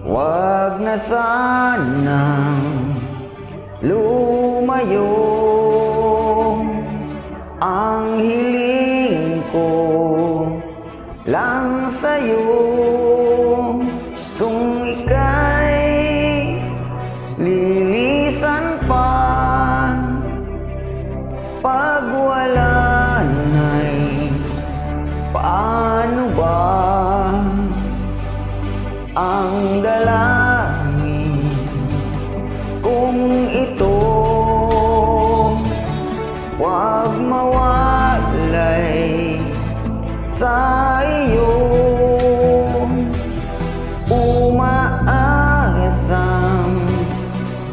Wag na sanang lumayo. Ang hiling ko lang sa'yo, kung ika'y lilisan pa, pag wala na'y paano ba? Ang dalangin kung ito, wag mawalay sa iyo. Umaasang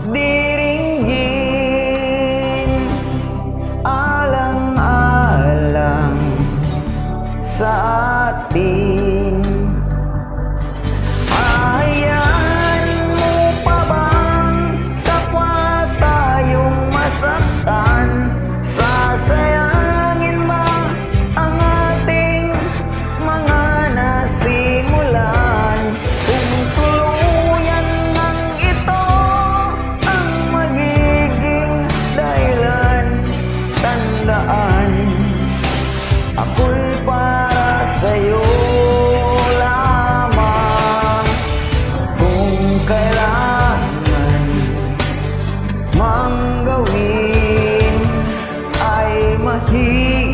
diringgin, alang-alang sa atin. Hayaan mo pa bang kapwa tayong masaktan? Sasayangin ba ang ating mga nasimulan? Kung tuluyan ng ito ang magiging dahilan, tandaan, ako'y para sa'yo lamang. Kung kailangan mang gawin ay mahirap,